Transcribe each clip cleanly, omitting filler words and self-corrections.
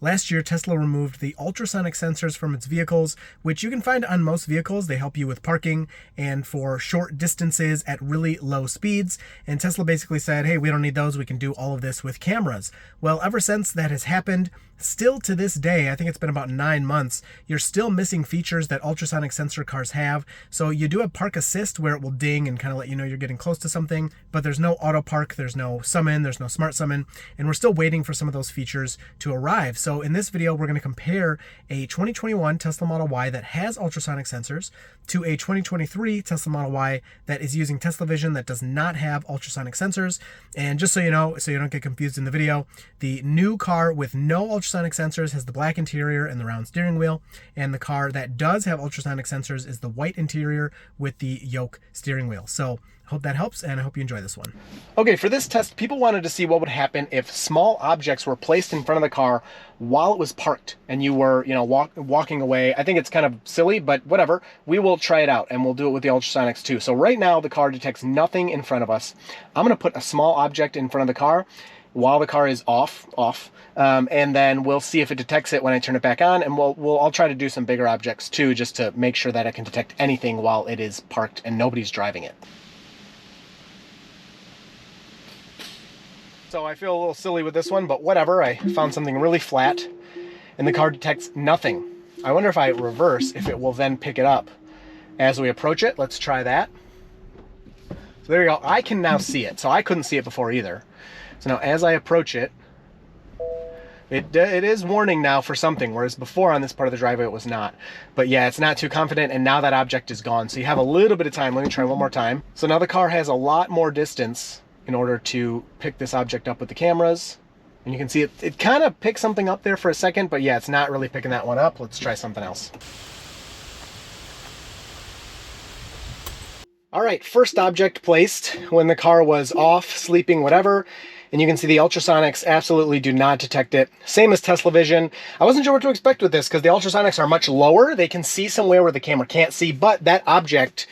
Last year, Tesla removed the ultrasonic sensors from its vehicles, which you can find on most vehicles. They help you with parking and for short distances at really low speeds. And Tesla basically said, hey, we don't need those. We can do all of this with cameras. Well, ever since that has happened, still to this day, I think it's been about 9 months, you're still missing features that ultrasonic sensor cars have. So you do have park assist where it will ding and kind of let you know you're getting close to something, but there's no auto park, there's no summon, there's no smart summon, and we're still waiting for some of those features to arrive. So in this video, we're going to compare a 2021 Tesla Model Y that has ultrasonic sensors to a 2023 Tesla Model Y that is using Tesla Vision that does not have ultrasonic sensors. And just so you know, so you don't get confused in the video, the new car with no ultrasonic sensors has the black interior and the round steering wheel, and the car that does have ultrasonic sensors is the white interior with the yoke steering wheel. So I hope that helps, and I hope you enjoy this one. Okay, for this test, people wanted to see what would happen if small objects were placed in front of the car while it was parked and you were, walking away. I think it's kind of silly, but whatever. We will try it out, and we'll do it with the ultrasonics too. So right now, the car detects nothing in front of us. I'm going to put a small object in front of the car while the car is off, and then we'll see if it detects it when I turn it back on, and I'll try to do some bigger objects too, just to make sure that it can detect anything while it is parked and nobody's driving it. So I feel a little silly with this one, but whatever. I found something really flat, and the car detects nothing. I wonder if I reverse, if it will then pick it up as we approach it. Let's try that. So there you go. I can now see it. So I couldn't see it before either. So now as I approach it, it is warning now for something, whereas before on this part of the driveway it was not. But yeah, it's not too confident, and now that object is gone. So you have a little bit of time. Let me try one more time. So now the car has a lot more distance in order to pick this object up with the cameras. And you can see it kind of picked something up there for a second, but yeah, it's not really picking that one up. Let's try something else. All right, first object placed when the car was off, sleeping, whatever. And you can see the ultrasonics absolutely do not detect it. Same as Tesla Vision. I wasn't sure what to expect with this because the ultrasonics are much lower. They can see somewhere where the camera can't see, but that object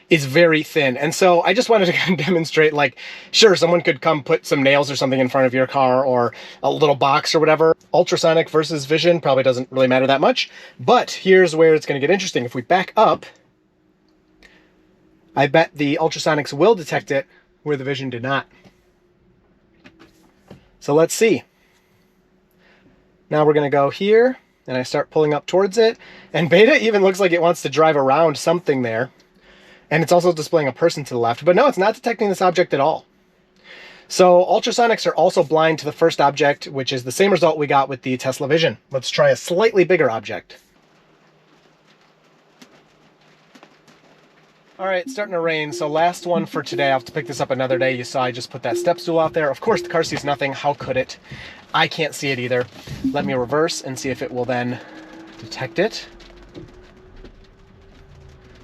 is very thin. And so I just wanted to kind of demonstrate, like, sure, someone could come put some nails or something in front of your car or a little box or whatever. Ultrasonic versus Vision probably doesn't really matter that much. But here's where it's going to get interesting. If we back up, I bet the ultrasonics will detect it where the Vision did not. So let's see. Now we're going to go here, and I start pulling up towards it. And Beta even looks like it wants to drive around something there. And it's also displaying a person to the left. But no, it's not detecting this object at all. So ultrasonics are also blind to the first object, which is the same result we got with the Tesla Vision. Let's try a slightly bigger object. All right, it's starting to rain, so last one for today. I'll have to pick this up another day. You saw I just put that step stool out there. Of course, the car sees nothing. How could it? I can't see it either. Let me reverse and see if it will then detect it.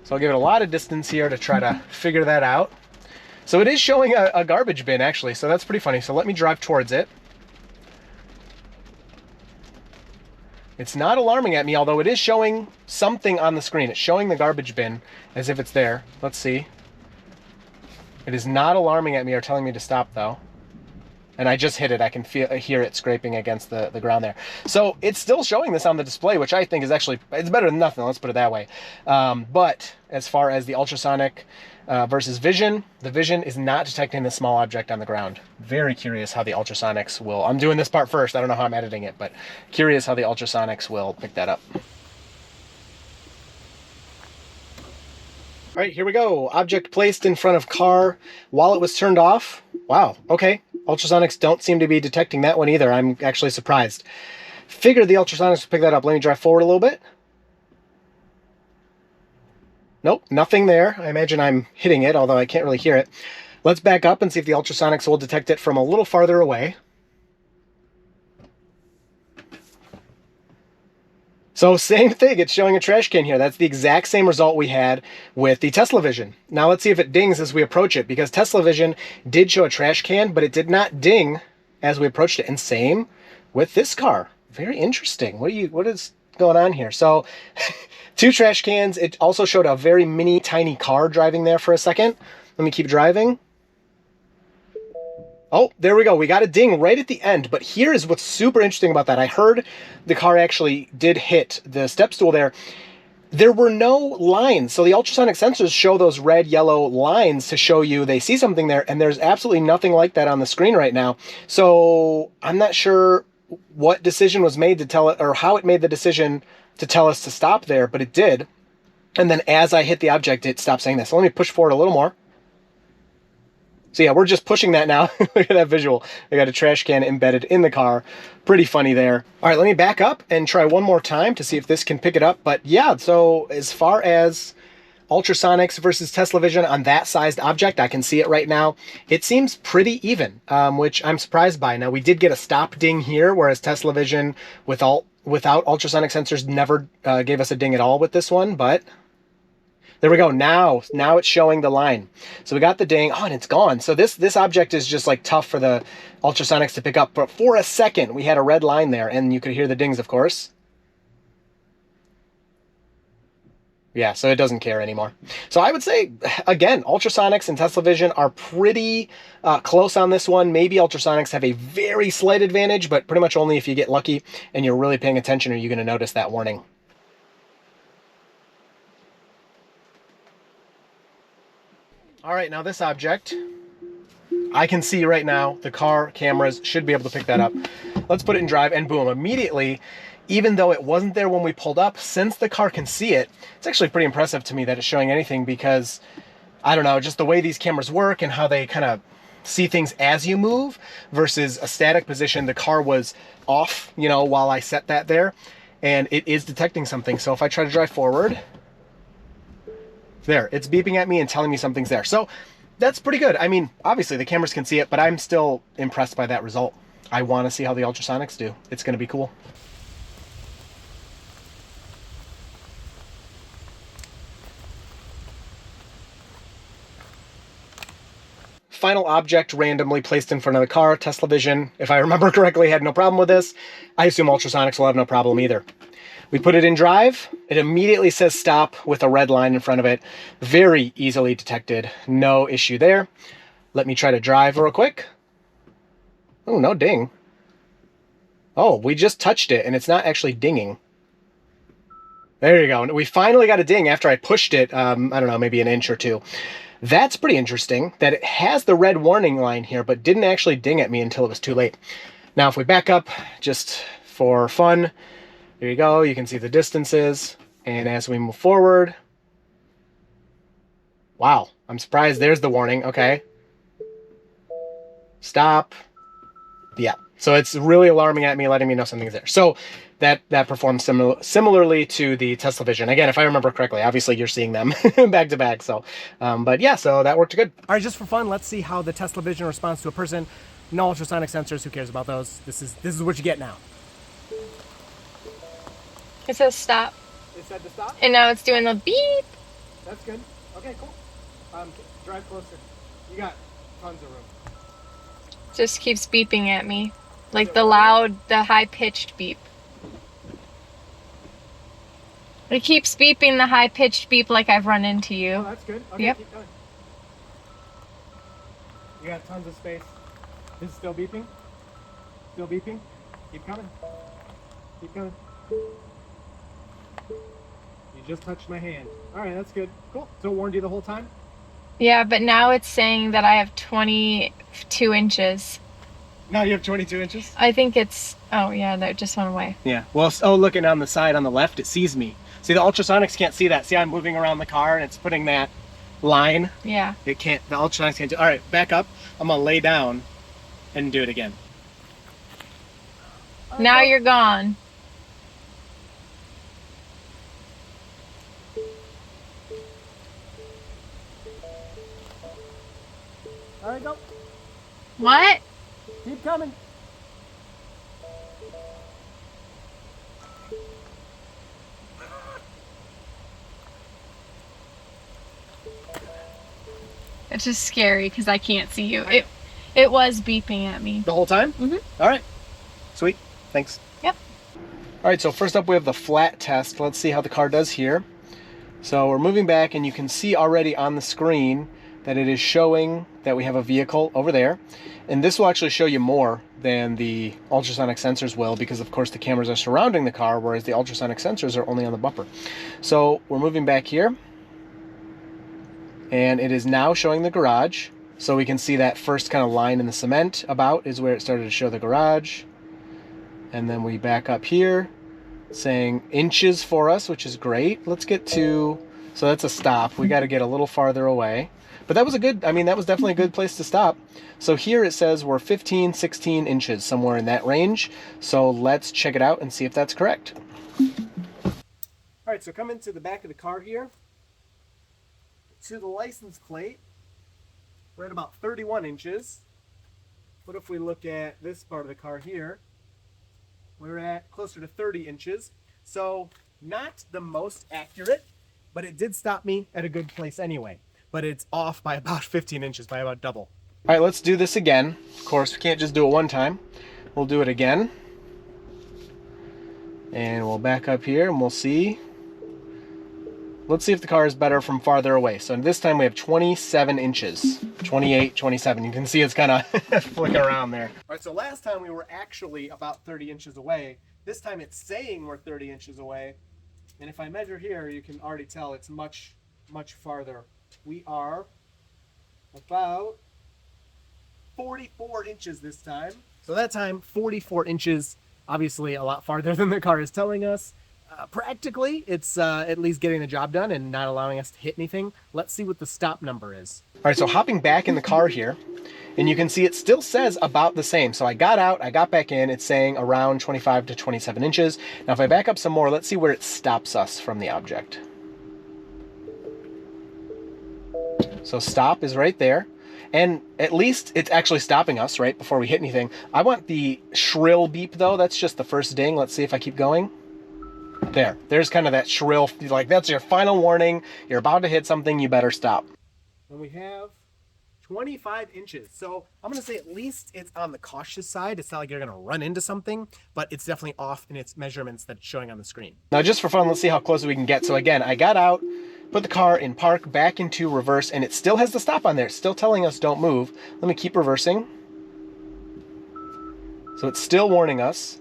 So I'll give it a lot of distance here to try to figure that out. So it is showing a garbage bin, actually, so that's pretty funny. So let me drive towards it. It's not alarming at me, although it is showing something on the screen. It's showing the garbage bin as if it's there. Let's see. It is not alarming at me or telling me to stop, though. And I just hit it. I can hear it scraping against the ground there. So it's still showing this on the display, which I think is actually, it's better than nothing. Let's put it that way. But as far as the ultrasonic versus Vision, the Vision is not detecting the small object on the ground. Very curious how the ultrasonics will, I'm doing this part first. I don't know how I'm editing it, but curious how the ultrasonics will pick that up. All right, here we go. Object placed in front of car while it was turned off. Wow, okay. Ultrasonics don't seem to be detecting that one either. I'm actually surprised. Figured the ultrasonics would pick that up. Let me drive forward a little bit. Nope, nothing there. I imagine I'm hitting it, although I can't really hear it. Let's back up and see if the ultrasonics will detect it from a little farther away. So same thing, it's showing a trash can here. That's the exact same result we had with the Tesla Vision. Now let's see if it dings as we approach it, because Tesla Vision did show a trash can, but it did not ding as we approached it. And same with this car. Very interesting. What is going on here? So two trash cans. It also showed a very mini tiny car driving there for a second. Let me keep driving. Oh, there we go. We got a ding right at the end. But here is what's super interesting about that. I heard the car actually did hit the step stool there. There were no lines. So the ultrasonic sensors show those red, yellow lines to show you they see something there. And there's absolutely nothing like that on the screen right now. So I'm not sure what decision was made to tell it, or how it made the decision to tell us to stop there, but it did. And then as I hit the object, it stopped saying that. So let me push forward a little more. So yeah, we're just pushing that now. Look at that visual. I got a trash can embedded in the car. Pretty funny there. All right, let me back up and try one more time to see if this can pick it up. But yeah, so as far as ultrasonics versus Tesla Vision on that sized object, I can see it right now. It seems pretty even, which I'm surprised by. Now, we did get a stop ding here, whereas Tesla Vision without ultrasonic sensors never gave us a ding at all with this one, but there we go. Now it's showing the line. So we got the ding. Oh, and it's gone. So this object is just like tough for the ultrasonics to pick up. But for a second, we had a red line there, and you could hear the dings, of course. Yeah, so it doesn't care anymore. So I would say, again, ultrasonics and Tesla Vision are pretty close on this one. Maybe ultrasonics have a very slight advantage, but pretty much only if you get lucky and you're really paying attention are you going to notice that warning. All right, now this object, I can see right now the car cameras should be able to pick that up. Let's put it in drive, and boom, immediately, even though it wasn't there when we pulled up, since the car can see it, it's actually pretty impressive to me that it's showing anything, because, I don't know, just the way these cameras work and how they kind of see things as you move versus a static position. The car was off, you know, while I set that there, and it is detecting something. So if I try to drive forward, there, it's beeping at me and telling me something's there. So that's pretty good. I mean, obviously the cameras can see it, but I'm still impressed by that result. I want to see how the ultrasonics do. It's going to be cool. Final object randomly placed in front of the car. Tesla Vision, if I remember correctly, had no problem with this. I assume ultrasonics will have no problem either. We put it in drive. It immediately says stop with a red line in front of it. Very easily detected. No issue there. Let me try to drive real quick. Oh, no ding. Oh, we just touched it and it's not actually dinging. There you go. We finally got a ding after I pushed it, I don't know, maybe an inch or two. That's pretty interesting that it has the red warning line here, but didn't actually ding at me until it was too late. Now, if we back up just for fun, there you go. You can see the distances. And as we move forward, wow, I'm surprised there's the warning. Okay. Stop. Yeah. So it's really alarming at me, letting me know something's there. So that performs similarly to the Tesla Vision. Again, if I remember correctly, obviously you're seeing them back to back. So, but yeah, so that worked good. All right, just for fun, let's see how the Tesla Vision responds to a person. No ultrasonic sensors. Who cares about those? This is what you get now. It says stop. It said to stop? And now it's doing the beep. That's good. Okay, cool. Drive closer. You got tons of room. Just keeps beeping at me. Like the loud, the high-pitched beep. It keeps beeping the high-pitched beep like I've run into you. Oh, that's good. Okay, yep. Keep going. You got tons of space. Is it still beeping? Still beeping? Keep coming. Keep going. You just touched my hand. All right, that's good. Cool. So it warned you the whole time? Yeah, but now it's saying that I have 22 inches. Now you have 22 inches? I think it's, oh yeah, that just went away. Yeah. Well, oh, looking on the side on the left, it sees me. See, the ultrasonics can't see that. See, I'm moving around the car and it's putting that line. Yeah. It can't, the ultrasonics can't do. All right, back up. I'm gonna lay down and do it again. Now you're gone. All right, go. What? Keep coming. It's just scary because I can't see you. It was beeping at me. The whole time? Mm-hmm. All right. Sweet. Thanks. Yep. All right, so first up we have the flat test. Let's see how the car does here. So we're moving back and you can see already on the screen that it is showing that we have a vehicle over there. And this will actually show you more than the ultrasonic sensors will, because of course the cameras are surrounding the car, whereas the ultrasonic sensors are only on the bumper. So we're moving back here, and it is now showing the garage. So we can see that first kind of line in the cement about is where it started to show the garage. And then we back up here, saying inches for us, which is great. Let's get to, so that's a stop. We got to get a little farther away. But that was a good, I mean, that was definitely a good place to stop. So here it says we're 15, 16 inches, somewhere in that range. So let's check it out and see if that's correct. All right, so come into the back of the car here. To the license plate, we're at about 31 inches. What if we look at this part of the car here? We're at closer to 30 inches. So not the most accurate, but it did stop me at a good place anyway. But it's off by about 15 inches, by about double. All right, let's do this again. Of course, we can't just do it one time. We'll do it again. And we'll back up here and we'll see. Let's see if the car is better from farther away. So this time we have 27 inches, 28, 27. You can see it's kind of flicking around there. All right, so last time we were actually about 30 inches away. This time it's saying we're 30 inches away. And if I measure here, you can already tell it's much, much farther. We are about 44 inches this time. So that time, 44 inches, obviously a lot farther than the car is telling us. Practically, it's at least getting the job done and not allowing us to hit anything. Let's see what the stop number is. All right, so hopping back in the car here, and you can see it still says about the same. So I got out, I got back in, it's saying around 25 to 27 inches. Now if I back up some more, let's see where it stops us from the object. So stop is right there. And at least it's actually stopping us right before we hit anything. I want the shrill beep though. That's just the first ding. Let's see if I keep going. There's kind of that shrill, like that's your final warning. You're about to hit something, you better stop. And we have 25 inches. So I'm going to say at least it's on the cautious side. It's not like you're going to run into something, but it's definitely off in its measurements that's showing on the screen. Now just for fun, let's see how close we can get. So again, I got out, put the car in park, back into reverse, and it still has the stop on there. It's still telling us don't move. Let me keep reversing. So it's still warning us.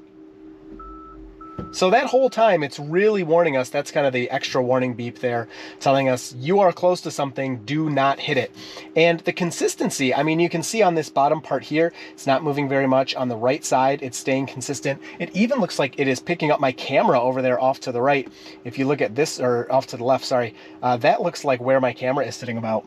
So that whole time, it's really warning us. That's kind of the extra warning beep there, telling us you are close to something, do not hit it. And the consistency, I mean, you can see on this bottom part here, it's not moving very much. On the right side, it's staying consistent. It even looks like it is picking up my camera over there off to the right. If you look at this, or off to the left, sorry, that looks like where my camera is sitting about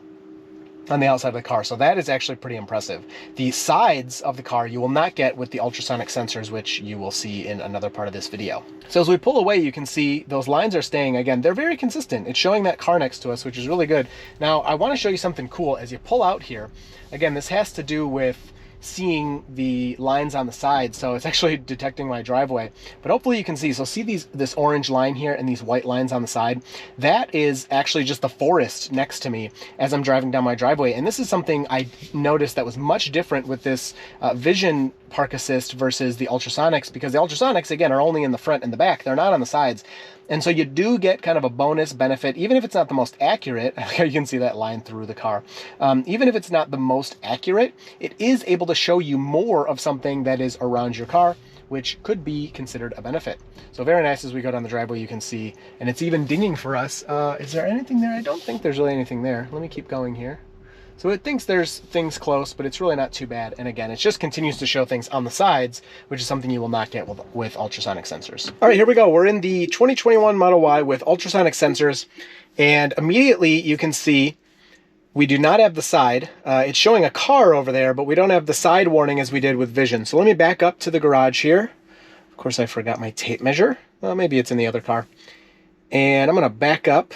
on the outside of the car. So that is actually pretty impressive. The sides of the car you will not get with the ultrasonic sensors, which you will see in another part of this video. So as we pull away, you can see those lines are staying. Again, they're very consistent. It's showing that car next to us, which is really good. Now, I want to show you something cool. As you pull out here, again, this has to do with seeing the lines on the side, so it's actually detecting my driveway. But hopefully you can see, so see this orange line here and these white lines on the side? That is actually just the forest next to me as I'm driving down my driveway. And this is something I noticed that was much different with this Vision Park Assist versus the ultrasonics, because the ultrasonics, again, are only in the front and the back. They're not on the sides. And so you do get kind of a bonus benefit, even if it's not the most accurate. You can see that line through the car. Even if it's not the most accurate, it is able to show you more of something that is around your car, which could be considered a benefit. So very nice as we go down the driveway, you can see, and it's even dinging for us. Is there anything there? I don't think there's really anything there. Let me keep going here. So it thinks there's things close, but it's really not too bad. And again, it just continues to show things on the sides, which is something you will not get with ultrasonic sensors. All right, here we go. We're in the 2021 Model Y with ultrasonic sensors. And immediately you can see we do not have the side. It's showing a car over there, but we don't have the side warning as we did with Vision. So let me back up to the garage here. Of course, I forgot my tape measure. Well, maybe it's in the other car. And I'm going to back up.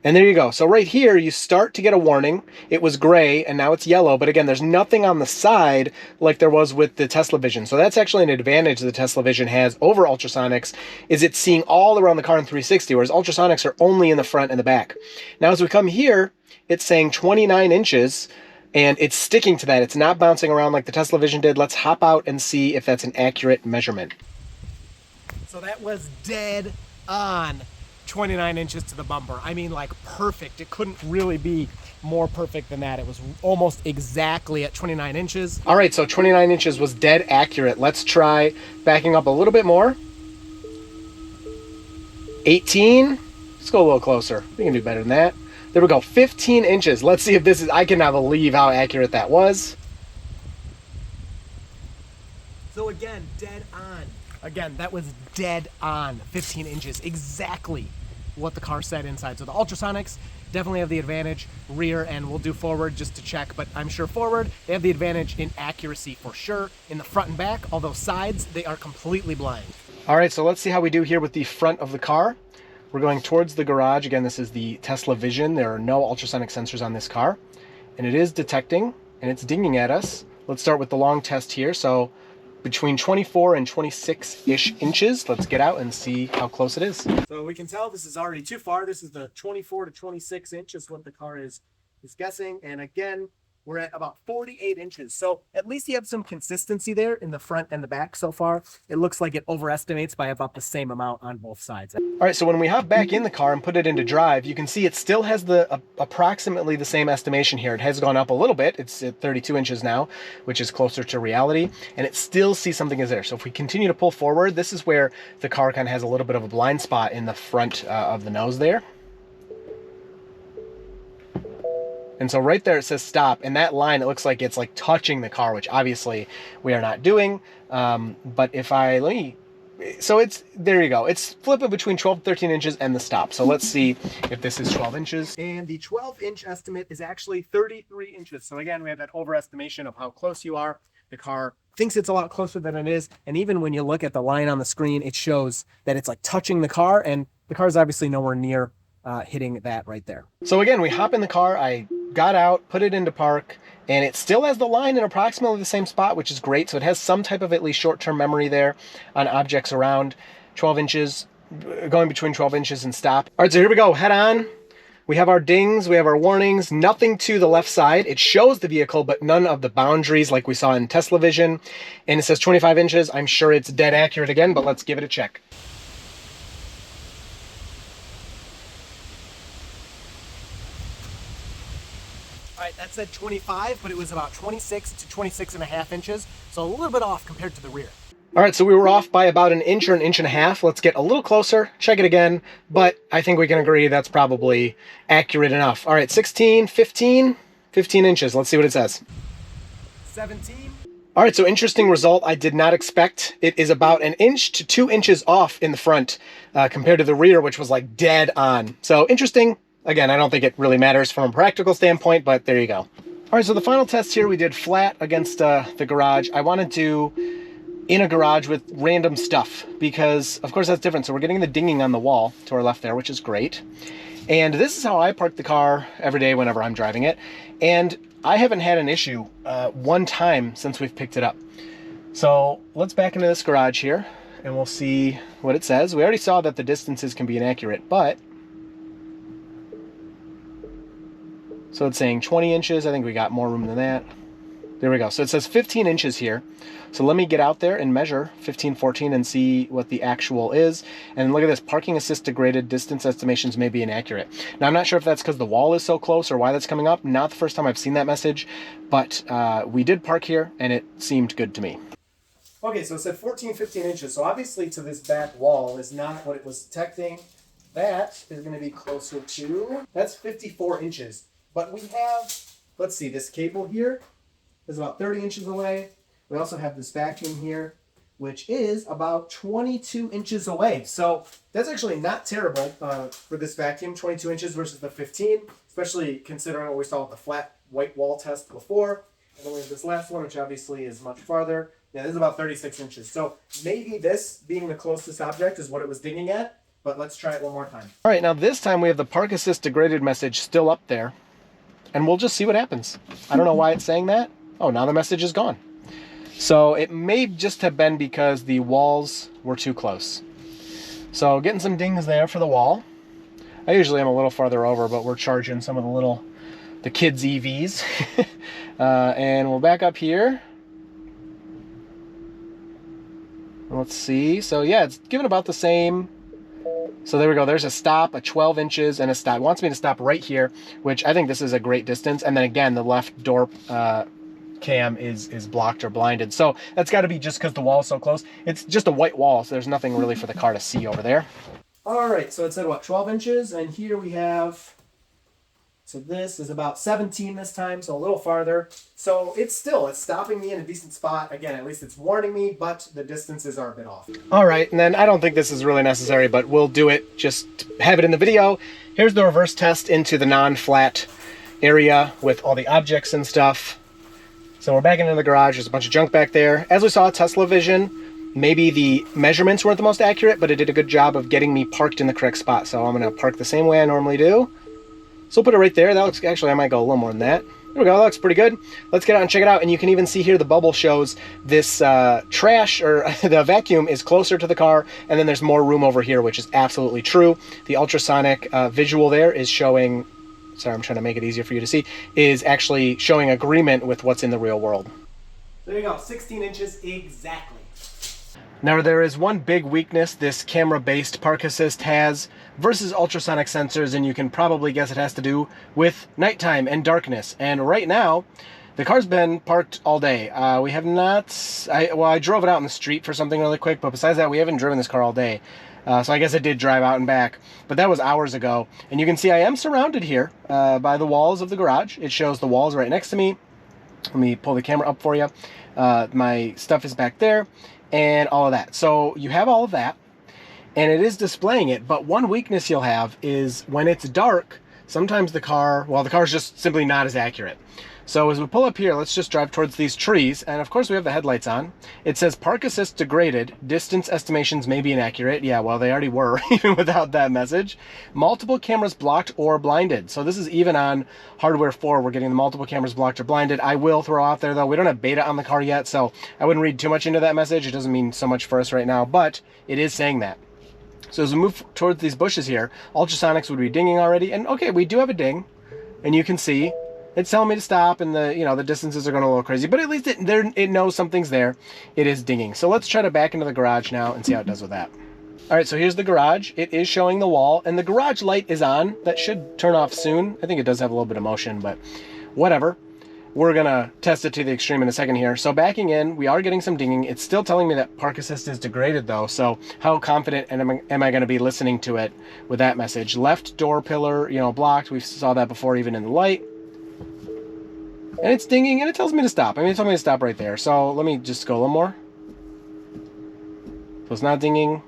And there you go. So right here, you start to get a warning. It was gray and now it's yellow. But again, there's nothing on the side like there was with the Tesla Vision. So that's actually an advantage the Tesla Vision has over ultrasonics, is it's seeing all around the car in 360, whereas ultrasonics are only in the front and the back. Now, as we come here, it's saying 29 inches and it's sticking to that. It's not bouncing around like the Tesla Vision did. Let's hop out and see if that's an accurate measurement. So that was dead on. 29 inches to the bumper. I mean, like perfect. It couldn't really be more perfect than that. It was almost exactly at 29 inches. All right, so 29 inches was dead accurate. Let's try backing up a little bit more. 18. Let's go a little closer. We can do better than that. There we go, 15 inches. Let's see if this is, I cannot believe how accurate that was. So again, dead on. Again, that was dead on, 15 inches, exactly what the car said inside. So the Ultrasonics definitely have the advantage rear, and we'll do forward just to check, but I'm sure forward, they have the advantage in accuracy for sure. In the front and back, although sides, they are completely blind. All right, so let's see how we do here with the front of the car. We're going towards the garage. Again, this is the Tesla Vision. There are no ultrasonic sensors on this car, and it is detecting, and it's dinging at us. Let's start with the long test here. So between 24 and 26-ish inches. Let's get out and see how close it is. So we can tell this is already too far. This is the 24 to 26 inches what the car is guessing. And again, we're at about 48 inches. So at least you have some consistency there in the front and the back so far. It looks like it overestimates by about the same amount on both sides. All right, so when we hop back in the car and put it into drive, you can see it still has the approximately the same estimation here. It has gone up a little bit. It's at 32 inches now, which is closer to reality, and it still sees something is there. So if we continue to pull forward, this is where the car kind of has a little bit of a blind spot in the front of the nose there. And so right there it says stop, and that line, it looks like it's like touching the car, which obviously we are not doing. But if I, so it's, there you go. It's flipping between 12 and 13 inches and the stop. So let's see if this is 12 inches. And the 12-inch estimate is actually 33 inches. So again, we have that overestimation of how close you are. The car thinks it's a lot closer than it is. And even when you look at the line on the screen, it shows that it's like touching the car, and the car is obviously nowhere near hitting that right there. So again, we hop in the car. I got out, put it into park, and it still has the line in approximately the same spot, which is great. So it has some type of at least short-term memory there on objects around 12 inches, going between 12 inches and stop. All right, so here we go, head on. We have our dings, we have our warnings, nothing to the left side. It shows the vehicle, but none of the boundaries like we saw in Tesla Vision. And it says 25 inches. I'm sure it's dead accurate again, but let's give it a check. All right, that said 25, but it was about 26 to 26 and a half inches. So a little bit off compared to the rear. All right, so we were off by about an inch or an inch and a half. Let's get a little closer, check it again, but I think we can agree that's probably accurate enough. All right, 16, 15 inches. Let's see what it says. 17. All right, so interesting result. I did not expect. It is about an inch to 2 inches off in the front compared to the rear, which was like dead on. So interesting. Again, I don't think it really matters from a practical standpoint, but there you go. All right, so the final test here, we did flat against the garage. I want to do in a garage with random stuff because, of course, that's different. So we're getting the dinging on the wall to our left there, which is great. And this is how I park the car every day whenever I'm driving it. And I haven't had an issue one time since we've picked it up. So let's back into this garage here and we'll see what it says. We already saw that the distances can be inaccurate, but so it's saying 20 inches. I think we got more room than that. There we go. So it says 15 inches here. So let me get out there and measure 15, 14 and see what the actual is. And look at this, parking assist degraded, distance estimations may be inaccurate. Now I'm not sure if that's because the wall is so close or why that's coming up. Not the first time I've seen that message, but we did park here and it seemed good to me. Okay, so it said 14, 15 inches. So obviously to this back wall is not what it was detecting. That is going to be closer to, that's 54 inches. But we have, let's see, this cable here is about 30 inches away. We also have this vacuum here, which is about 22 inches away. So that's actually not terrible for this vacuum, 22 inches versus the 15, especially considering what we saw with the flat white wall test before. And then we have this last one, which obviously is much farther. Yeah, this is about 36 inches. So maybe this being the closest object is what it was digging at, but let's try it one more time. All right, now this time we have the park assist degraded message still up there, and we'll just see what happens. I don't know why it's saying that. Oh, now the message is gone. So it may just have been because the walls were too close. So getting some dings there for the wall. I usually am a little farther over, but we're charging some of the kids' EVs. And we'll back up here. Let's see. So yeah, it's given about the same So there we go. There's a stop, a 12 inches, and a stop. It wants me to stop right here, which I think this is a great distance. And then again, the left door cam is blocked or blinded. So that's got to be just because the wall is so close. It's just a white wall, so there's nothing really for the car to see over there. All right, so it said what, 12 inches? And here we have, so this is about 17 this time, so a little farther. So it's stopping me in a decent spot. Again, at least it's warning me, but the distances are a bit off. All right, and then I don't think this is really necessary, but we'll do it, just have it in the video. Here's the reverse test into the non-flat area with all the objects and stuff. So we're back into the garage. There's a bunch of junk back there. As we saw, Tesla Vision, maybe the measurements weren't the most accurate, but it did a good job of getting me parked in the correct spot. So I'm gonna park the same way I normally do. So we'll put it right there. That looks, actually I might go a little more than that. There we go, that looks pretty good. Let's get out and check it out. And you can even see here the bubble shows this trash, or the vacuum is closer to the car, and then there's more room over here, which is absolutely true. The ultrasonic visual there is showing, sorry, I'm trying to make it easier for you to see, is actually showing agreement with what's in the real world. There you go, 16 inches exactly. Now there is one big weakness this camera-based park assist has versus ultrasonic sensors, and you can probably guess it has to do with nighttime and darkness. And right now, the car's been parked all day. We have not, I drove it out in the street for something really quick, but besides that, we haven't driven this car all day. So I guess I did drive out and back, but that was hours ago. And you can see I am surrounded here by the walls of the garage. It shows the walls right next to me. Let me pull the camera up for you. My stuff is back there and all of that. So you have all of that, and it is displaying it, but one weakness you'll have is when it's dark, sometimes the car, well, the car's just simply not as accurate. So as we pull up here, let's just drive towards these trees, and of course we have the headlights on. It says park assist degraded, distance estimations may be inaccurate. Yeah, well, they already were, even without that message. Multiple cameras blocked or blinded. So this is even on hardware 4, we're getting the multiple cameras blocked or blinded. I will throw out there though, we don't have beta on the car yet, so I wouldn't read too much into that message. It doesn't mean so much for us right now, but it is saying that. So as we move towards these bushes here, ultrasonics would be dinging already, and okay, we do have a ding, and you can see it's telling me to stop, and the distances are going a little crazy, but at least it knows something's there. It is dinging. So let's try to back into the garage now and see how it does with that. All right, so here's the garage. It is showing the wall, and the garage light is on. That should turn off soon. I think it does have a little bit of motion, but whatever. We're going to test it to the extreme in a second here. So backing in, we are getting some dinging. It's still telling me that park assist is degraded though, so how confident am I going to be listening to it with that message? Left door pillar, blocked. We saw that before even in the light. And it's dinging, and it tells me to stop. I mean, it told me to stop right there. So let me just go a little more. So it's not dinging.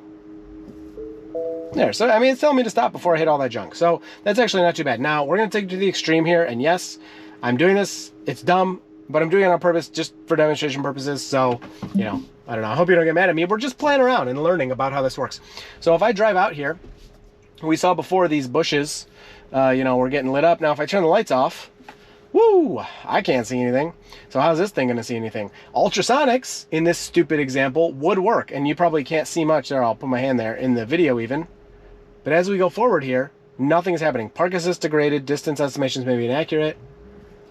There. So, I mean, it's telling me to stop before I hit all that junk. So that's actually not too bad. Now, we're going to take it to the extreme here. And yes, I'm doing this. It's dumb, but I'm doing it on purpose just for demonstration purposes. So, I don't know. I hope you don't get mad at me. We're just playing around and learning about how this works. So if I drive out here, we saw before these bushes, we're getting lit up. Now, if I turn the lights off, woo, I can't see anything. So how's this thing going to see anything? Ultrasonics, in this stupid example, would work. And you probably can't see much there. I'll put my hand there in the video even. But as we go forward here, nothing is happening. Park assist degraded, distance estimations may be inaccurate.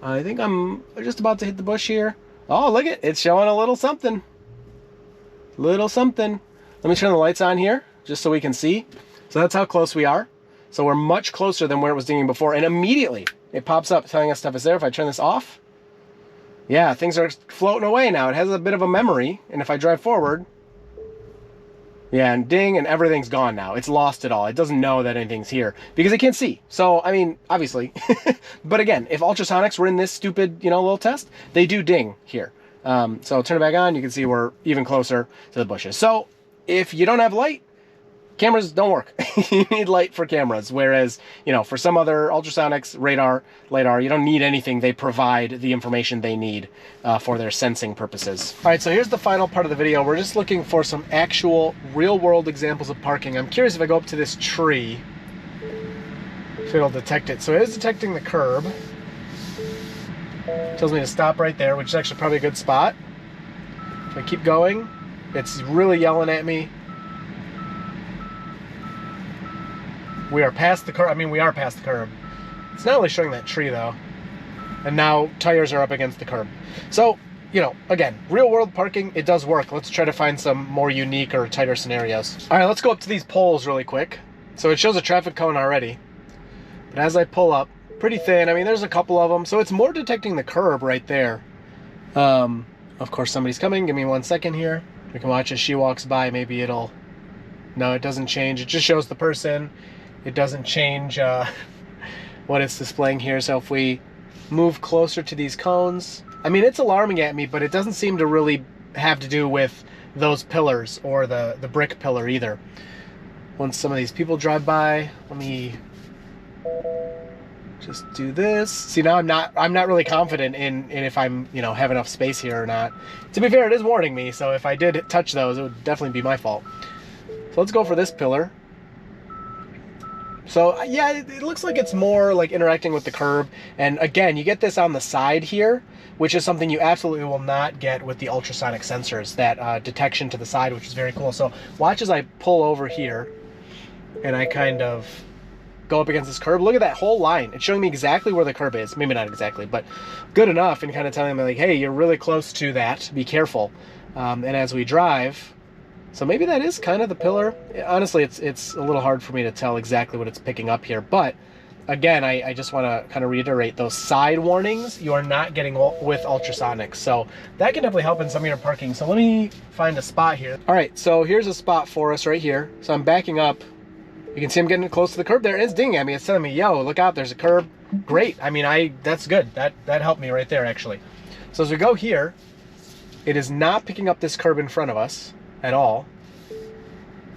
I think I'm just about to hit the bush here. Oh, look it. It's showing a little something. Little something. Let me turn the lights on here just so we can see. So that's how close we are. So we're much closer than where it was dinging before. And immediately it pops up telling us stuff is there. If I turn this off, yeah, things are floating away now. It has a bit of a memory. And if I drive forward, yeah, and ding, and everything's gone now. It's lost it all. It doesn't know that anything's here because it can't see. So, I mean, obviously. But again, if ultrasonics were in this stupid, little test, they do ding here. So turn it back on. You can see we're even closer to the bushes. So if you don't have light, cameras don't work. You need light for cameras. Whereas, for some other ultrasonics, radar, LiDAR, you don't need anything. They provide the information they need for their sensing purposes. All right, so here's the final part of the video. We're just looking for some actual real-world examples of parking. I'm curious if I go up to this tree, if it'll detect it. So it is detecting the curb. It tells me to stop right there, which is actually probably a good spot. If I keep going, it's really yelling at me. We are past the curb. I mean, we are past the curb. It's not really showing that tree, though. And now tires are up against the curb. So, again, real-world parking, it does work. Let's try to find some more unique or tighter scenarios. All right, let's go up to these poles really quick. So it shows a traffic cone already. But as I pull up, pretty thin. I mean, there's a couple of them. So it's more detecting the curb right there. Of course, somebody's coming. Give me 1 second here. We can watch as she walks by. Maybe it'll... No, it doesn't change. It just shows the person. It doesn't change what it's displaying here. So if we move closer to these cones... I mean, it's alarming at me, but it doesn't seem to really have to do with those pillars or the brick pillar either. Once some of these people drive by, let me just do this. See, now I'm not really confident in if I'm, you know, have enough space here or not. To be fair, it is warning me, so if I did touch those, it would definitely be my fault. So let's go for this pillar. So yeah, it looks like it's more like interacting with the curb. And again, you get this on the side here, which is something you absolutely will not get with the ultrasonic sensors, that detection to the side, which is very cool. So watch as I pull over here and I kind of go up against this curb. Look at that whole line. It's showing me exactly where the curb is. Maybe not exactly, but good enough, and kind of telling me like, hey, you're really close to that. Be careful. And as we drive, so maybe that is kind of the pillar. Honestly, it's a little hard for me to tell exactly what it's picking up here. But again, I just want to kind of reiterate, those side warnings you are not getting with ultrasonics. So that can definitely help in some of your parking. So let me find a spot here. All right, so here's a spot for us right here. So I'm backing up. You can see I'm getting close to the curb there. It's dinging at me. It's telling me, yo, look out, there's a curb. Great. I mean, that's good. That helped me right there, actually. So as we go here, it is not picking up this curb in front of us at all.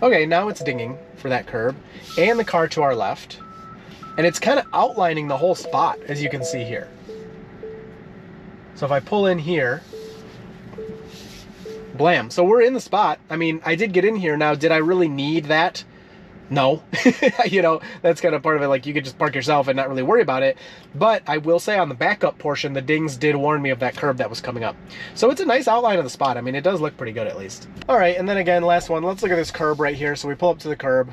Okay, now it's dinging for that curb and the car to our left. And it's kind of outlining the whole spot, as you can see here. So if I pull in here, blam. So we're in the spot. I mean, I did get in here. Now, did I really need that? No. You know, that's kind of part of it. Like, you could just park yourself and not really worry about it. But I will say on the backup portion, the dings did warn me of that curb that was coming up. So it's a nice outline of the spot. I mean, it does look pretty good at least. All right, and then again, last one. Let's look at this curb right here. So we pull up to the curb.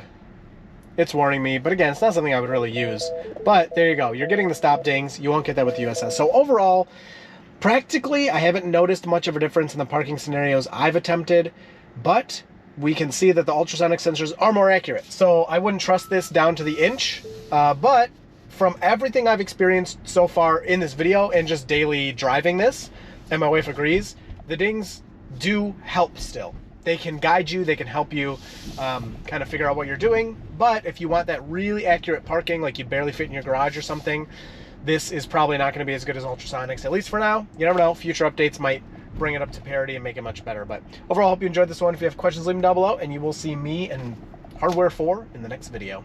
It's warning me, but again, it's not something I would really use. But there you go. You're getting the stop dings. You won't get that with the USS. So overall, practically, I haven't noticed much of a difference in the parking scenarios I've attempted, but we can see that the ultrasonic sensors are more accurate. So I wouldn't trust this down to the inch, but from everything I've experienced so far in this video and just daily driving this, and my wife agrees, the dings do help still. They can guide you, they can help you kind of figure out what you're doing. But if you want that really accurate parking, like you barely fit in your garage or something, this is probably not going to be as good as ultrasonics, at least for now. You never know, future updates might bring it up to parity and make it much better. But overall, hope you enjoyed this one. If you have questions, leave them down below, and you will see me and Hardware 4 in the next video.